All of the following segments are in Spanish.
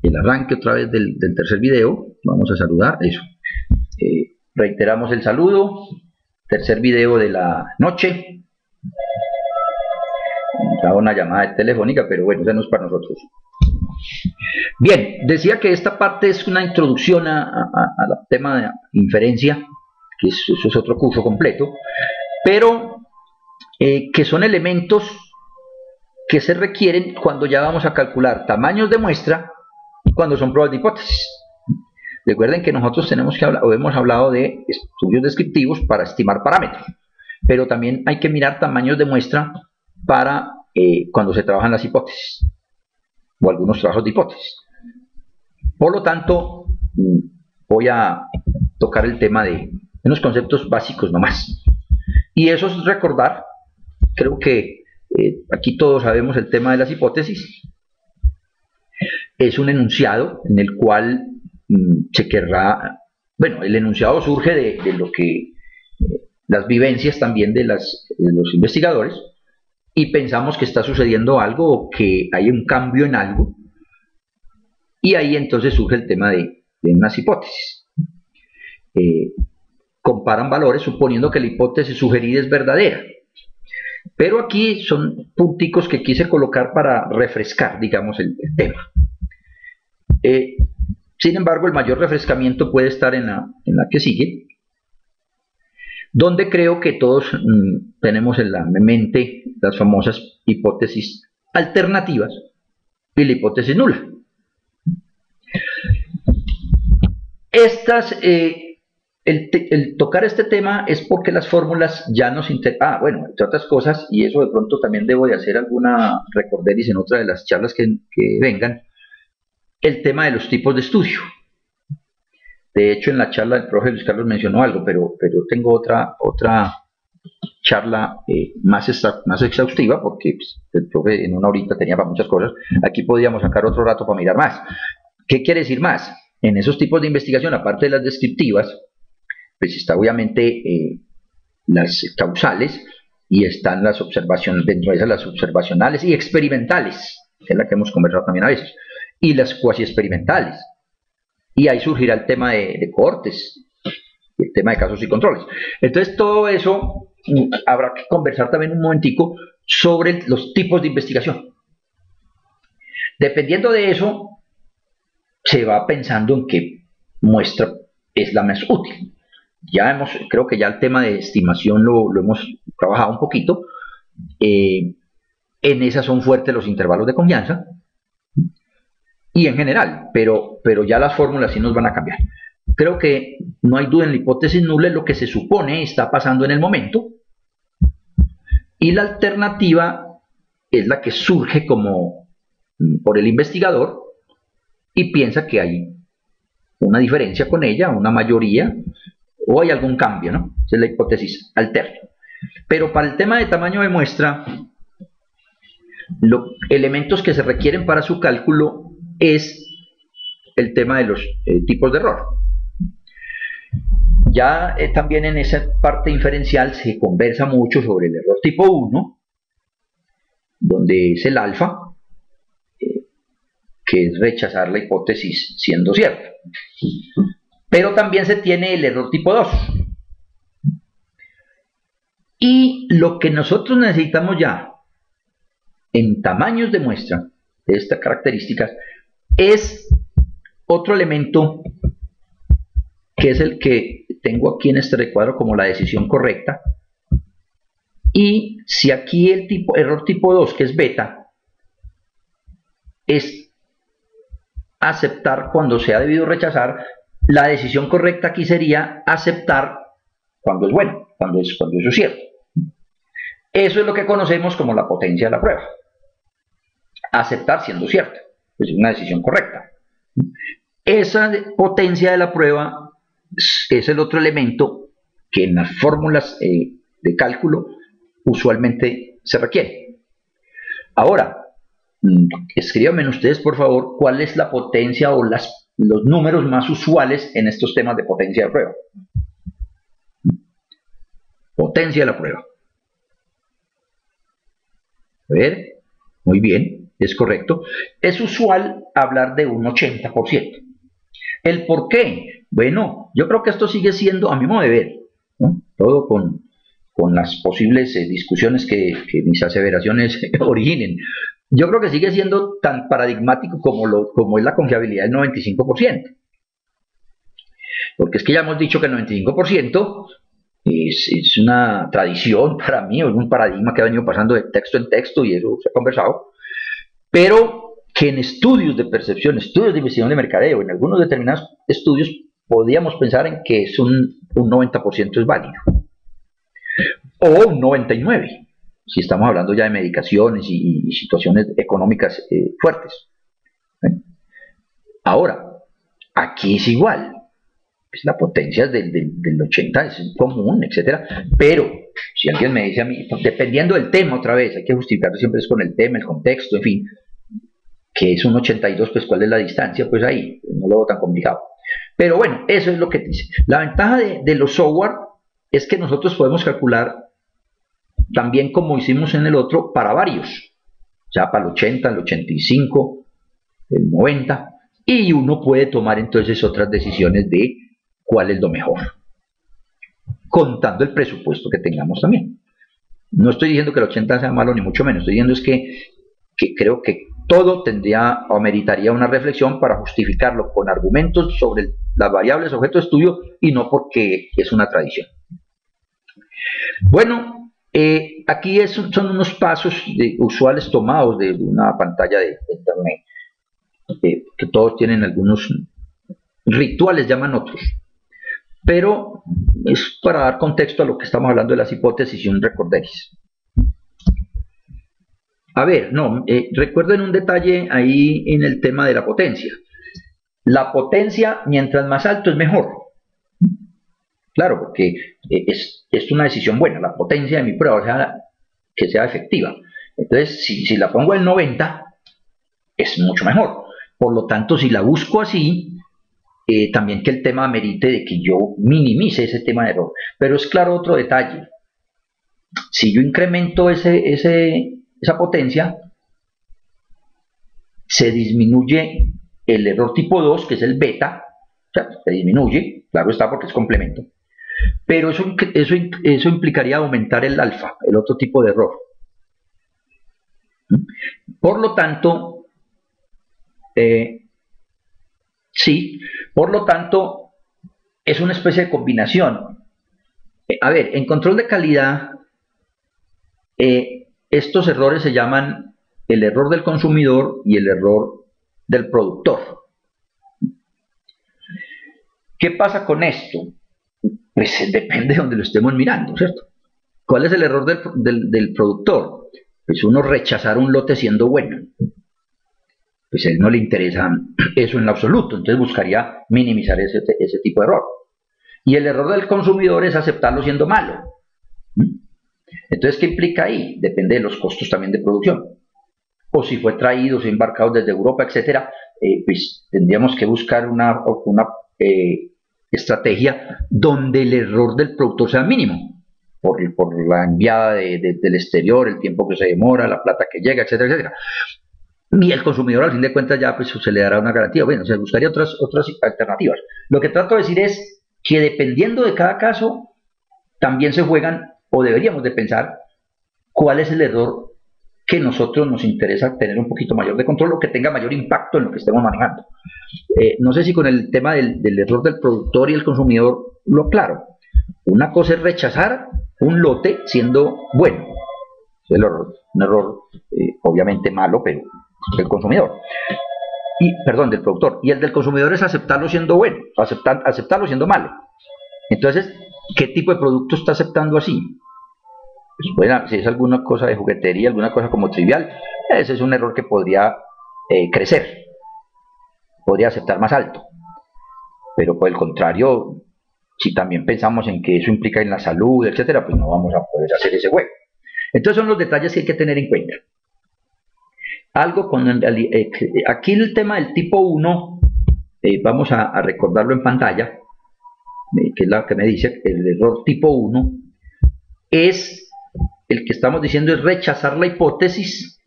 el arranque otra vez del tercer video. Vamos a saludar, eso. Reiteramos el saludo. Tercer video de la noche. Estaba una llamada telefónica, pero bueno, eso no es para nosotros. Bien, decía que esta parte es una introducción al tema de inferencia, que eso es otro curso completo, pero que son elementos que se requieren cuando ya vamos a calcular tamaños de muestra, cuando son pruebas de hipótesis. Recuerden que nosotros tenemos que hablar, o hemos hablado de estudios descriptivos para estimar parámetros, pero también hay que mirar tamaños de muestra para cuando se trabajan las hipótesis, o algunos trabajos de hipótesis. Por lo tanto, voy a tocar el tema de unos conceptos básicos nomás. Y eso es recordar, creo que aquí todos sabemos el tema de las hipótesis. Es un enunciado en el cual se querrá, bueno, el enunciado surge de lo que las vivencias también de los investigadores, y pensamos que está sucediendo algo o que hay un cambio en algo, y ahí entonces surge el tema de unas hipótesis. Comparan valores suponiendo que la hipótesis sugerida es verdadera. Pero aquí son punticos que quise colocar para refrescar, digamos, el tema. Sin embargo, el mayor refrescamiento puede estar en la que sigue, donde creo que todos tenemos en la mente las famosas hipótesis alternativas y la hipótesis nula. Estas, el tocar este tema es porque las fórmulas ya nos interesan. Bueno, entre otras cosas, y eso de pronto también debo de hacer alguna recorderis en otra de las charlas que vengan, el tema de los tipos de estudio. De hecho, en la charla del profe Luis Carlos mencionó algo, pero tengo otra charla más exhaustiva, porque pues, el profe en una horita tenía para muchas cosas. Aquí podríamos sacar otro rato para mirar más. ¿Qué quiere decir más? En esos tipos de investigación, aparte de las descriptivas, pues está obviamente las causales, y están las observaciones, dentro de esas las observacionales y experimentales, que es la que hemos conversado también a veces, y las cuasi experimentales. Y ahí surgirá el tema de cohortes, el tema de casos y controles. Entonces todo eso habrá que conversar también un momentico sobre los tipos de investigación. Dependiendo de eso, se va pensando en qué muestra es la más útil. Creo que ya el tema de estimación lo hemos trabajado un poquito. En esas son fuertes los intervalos de confianza, y en general, pero ya las fórmulas sí nos van a cambiar. Creo que no hay duda, en la hipótesis nula es lo que se supone está pasando en el momento, y la alternativa es la que surge como por el investigador y piensa que hay una diferencia con ella, una mayoría, o hay algún cambio, ¿no? Esa es la hipótesis alterna. Pero para el tema de tamaño de muestra, los elementos que se requieren para su cálculo es el tema de los tipos de error. Ya también en esa parte inferencial se conversa mucho sobre el error tipo 1, donde es el alfa, que es rechazar la hipótesis siendo cierta. Pero también se tiene el error tipo 2. Y lo que nosotros necesitamos ya en tamaños de muestra de estas características es otro elemento, que es el que tengo aquí en este recuadro como la decisión correcta. Y si aquí el error tipo 2, que es beta, es aceptar cuando se ha debido rechazar, la decisión correcta aquí sería aceptar cuando es bueno, cuando eso es cierto. Eso es lo que conocemos como la potencia de la prueba. Aceptar siendo cierto, es una decisión correcta. Esa potencia de la prueba es el otro elemento que en las fórmulas de cálculo usualmente se requiere. Ahora, escríbanme ustedes por favor cuál es la potencia o los números más usuales en estos temas de potencia de prueba. Potencia de la prueba. A ver, muy bien. es correcto. Es usual hablar de un 80%. ¿El por qué? Bueno, yo creo que esto sigue siendo, a mi modo de ver, ¿no? Todo con las posibles discusiones que mis aseveraciones originen. Yo creo que sigue siendo tan paradigmático como es la confiabilidad del 95%. Porque es que ya hemos dicho que el 95% es una tradición para mí, es un paradigma que ha venido pasando de texto en texto y eso se ha conversado, pero que en estudios de percepción, estudios de investigación de mercadeo, en algunos determinados estudios podríamos pensar en que es un 90% es válido, o un 99%, si estamos hablando ya de medicaciones y situaciones económicas fuertes. Ahora, aquí es igual, pues la potencia del 80 es común, etcétera, pero si alguien me dice a mí, dependiendo del tema otra vez, hay que justificarlo siempre es con el tema, el contexto, en fin, que es un 82, pues cuál es la distancia, pues ahí, no lo veo tan complicado. Pero bueno, eso es lo que dice. La ventaja de los software es que nosotros podemos calcular también como hicimos en el otro para varios, o sea, para el 80, el 85, el 90, y uno puede tomar entonces otras decisiones de cuál es lo mejor, contando el presupuesto que tengamos también. No estoy diciendo que el 80 sea malo, ni mucho menos, estoy diciendo es que creo que todo tendría o meritaría una reflexión para justificarlo con argumentos sobre las variables objeto de estudio y no porque es una tradición. Bueno, aquí son unos pasos usuales tomados de una pantalla de internet, que todos tienen algunos rituales, llaman otros, pero es para dar contexto a lo que estamos hablando de las hipótesis y un recorderis. A ver, no, recuerden un detalle ahí en el tema de la potencia. La potencia, mientras más alto, es mejor. Claro, porque es una decisión buena, la potencia de mi prueba, o sea, que sea efectiva. Entonces, si la pongo en 90, es mucho mejor. Por lo tanto, si la busco así, también que el tema merite de que yo minimice ese tema de error. Pero es claro otro detalle. Si yo incremento esa potencia, se disminuye el error tipo 2, que es el beta, o sea, se disminuye, claro está porque es complemento, pero eso implicaría aumentar el alfa, el otro tipo de error. Por lo tanto, sí, por lo tanto, es una especie de combinación. A ver, en control de calidad, estos errores se llaman el error del consumidor y el error del productor. ¿Qué pasa con esto? Pues depende de donde lo estemos mirando, ¿cierto? ¿Cuál es el error del productor? Pues uno rechazar un lote siendo bueno. Pues a él no le interesa eso en lo absoluto, entonces buscaría minimizar ese tipo de error. Y el error del consumidor es aceptarlo siendo malo. Entonces, ¿qué implica ahí? Depende de los costos también de producción. O si fue traído, si embarcado desde Europa, etcétera, pues tendríamos que buscar una estrategia donde el error del productor sea mínimo, por la enviada del exterior, el tiempo que se demora, la plata que llega, etcétera, etcétera. Y el consumidor, al fin de cuentas, ya pues, se le dará una garantía. Bueno, se buscaría otras alternativas. Lo que trato de decir es que dependiendo de cada caso, también se juegan, o deberíamos de pensar, cuál es el error que nosotros nos interesa tener un poquito mayor de control o que tenga mayor impacto en lo que estemos manejando. No sé si con el tema del error del productor y el consumidor lo aclaro. Una cosa es rechazar un lote siendo bueno. Es un error obviamente malo, pero del consumidor. Perdón, del productor. Y el del consumidor es aceptarlo siendo bueno, aceptarlo siendo malo. Entonces, ¿qué tipo de producto está aceptando así? Pues, bueno, si es alguna cosa de juguetería, alguna cosa como trivial, ese es un error que podría crecer, podría aceptar más alto. Pero por el contrario, si también pensamos en que eso implica en la salud, etcétera, pues no vamos a poder hacer ese juego. Entonces son los detalles que hay que tener en cuenta. Algo aquí el tema del tipo 1, vamos a recordarlo en pantalla, que es la que me dice, el error tipo 1 es el que estamos diciendo es rechazar la hipótesis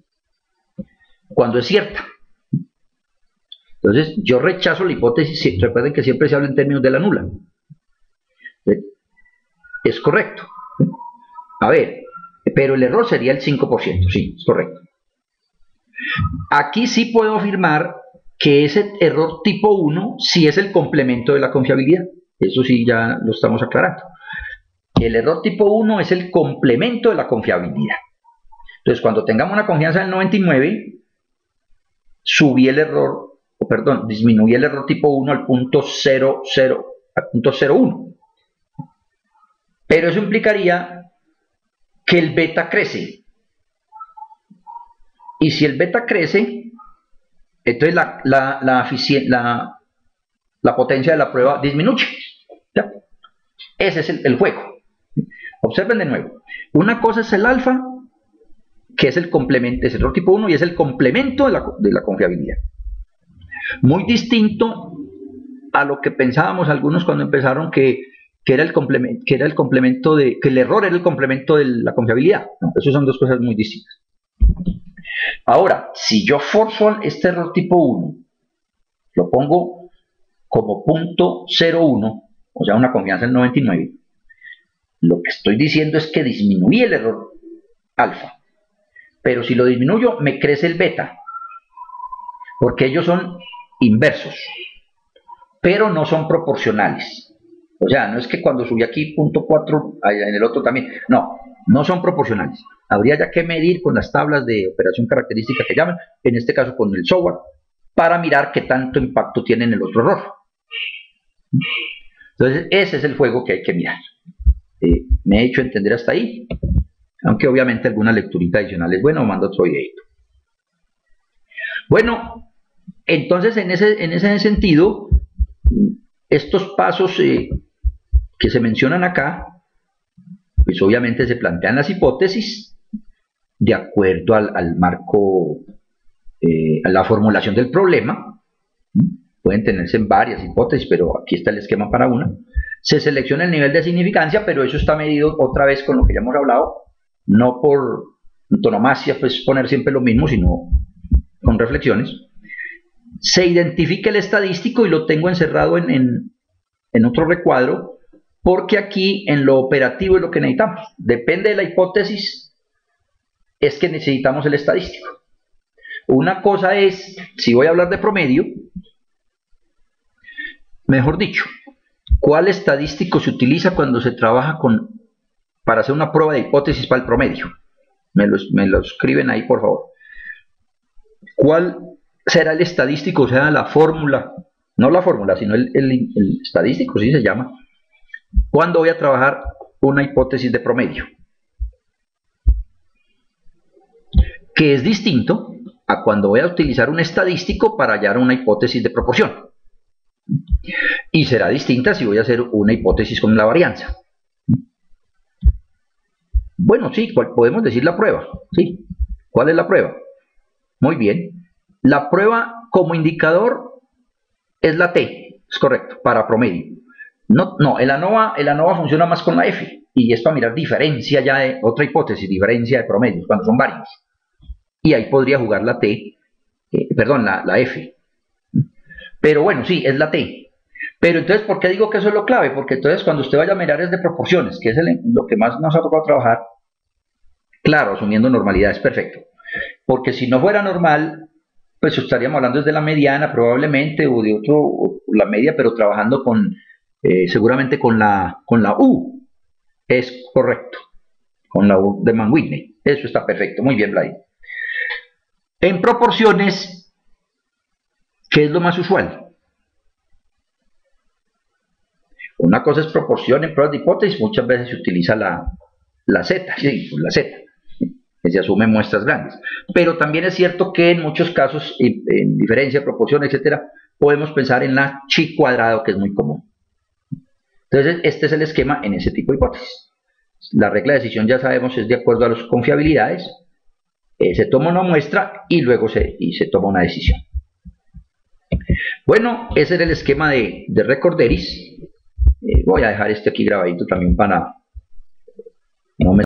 cuando es cierta. Entonces, yo rechazo la hipótesis, recuerden que siempre se habla en términos de la nula. Es correcto. A ver, pero el error sería el 5%, sí, es correcto. Aquí sí puedo afirmar que ese error tipo 1 sí es el complemento de la confiabilidad. Eso sí ya lo estamos aclarando. El error tipo 1 es el complemento de la confiabilidad. Entonces, cuando tengamos una confianza del 99, subí el error, disminuí el error tipo 1 al punto 0,01. Pero eso implicaría que el beta crece. Y si el beta crece, entonces la potencia de la prueba disminuye. ¿Ya? Ese es el juego. Observen de nuevo. Una cosa es el alfa, que es el complemento, es el error tipo 1 y es el complemento de la confiabilidad. Muy distinto a lo que pensábamos algunos cuando empezaron que el error era el complemento de la confiabilidad. No, eso son dos cosas muy distintas. Ahora, si yo forzo este error tipo 1, lo pongo como punto 0,1, o sea, una confianza del 99, lo que estoy diciendo es que disminuí el error alfa. Pero si lo disminuyo, me crece el beta, porque ellos son inversos, pero no son proporcionales. O sea, no es que cuando subí aquí punto 4, en el otro también. No son proporcionales. Habría ya que medir con las tablas de operación característica que llaman, en este caso con el software, para mirar qué tanto impacto tiene en el otro error. Entonces, ese es el juego que hay que mirar. Me he hecho entender hasta ahí, aunque obviamente alguna lecturita adicional es buena o mando otro videito. Bueno, entonces en ese sentido, estos pasos que se mencionan acá, pues obviamente se plantean las hipótesis de acuerdo al marco, a la formulación del problema. Pueden tenerse en varias hipótesis, pero aquí está el esquema para una. Se selecciona el nivel de significancia, pero eso está medido otra vez con lo que ya hemos hablado, no por antonomasia, pues poner siempre lo mismo, sino con reflexiones. Se identifica el estadístico y lo tengo encerrado en otro recuadro, porque aquí en lo operativo es lo que necesitamos. Depende de la hipótesis, es que necesitamos el estadístico. Una cosa es, si voy a hablar de promedio, mejor dicho, ¿cuál estadístico se utiliza cuando se trabaja para hacer una prueba de hipótesis para el promedio? Me lo escriben ahí, por favor. ¿Cuál será el estadístico? O sea, la fórmula, no la fórmula, sino el estadístico, sí se llama. ¿Cuándo voy a trabajar una hipótesis de promedio? Que es distinto a cuando voy a utilizar un estadístico para hallar una hipótesis de proporción. Y será distinta si voy a hacer una hipótesis con la varianza. Bueno, sí, podemos decir la prueba. ¿Sí? ¿Cuál es la prueba? Muy bien. La prueba como indicador es la T, es correcto, para promedio. No, el ANOVA funciona más con la F, y es para mirar diferencia ya de otra hipótesis, diferencia de promedios, cuando son varios. Y ahí podría jugar la T, la F. Pero bueno, sí, es la T. Pero entonces, ¿por qué digo que eso es lo clave? Porque entonces cuando usted vaya a mirar es de proporciones, que es lo que más nos ha tocado trabajar, claro, asumiendo normalidad, es perfecto. Porque si no fuera normal, pues estaríamos hablando desde la mediana probablemente, o de la media, pero trabajando seguramente con la U. Es correcto, con la U de Mann-Whitney. Eso está perfecto, muy bien, Blay. En proporciones, ¿qué es lo más usual? Una cosa es proporción en pruebas de hipótesis, muchas veces se utiliza la Z, sí, la Z, que se asumen muestras grandes. Pero también es cierto que en muchos casos, en diferencia, proporción, etcétera, podemos pensar en la chi cuadrado, que es muy común. Entonces, este es el esquema en ese tipo de hipótesis. La regla de decisión, ya sabemos, es de acuerdo a las confiabilidades. Se toma una muestra y luego se toma una decisión. Bueno, ese era el esquema de recorderis. Voy a dejar este aquí grabadito también para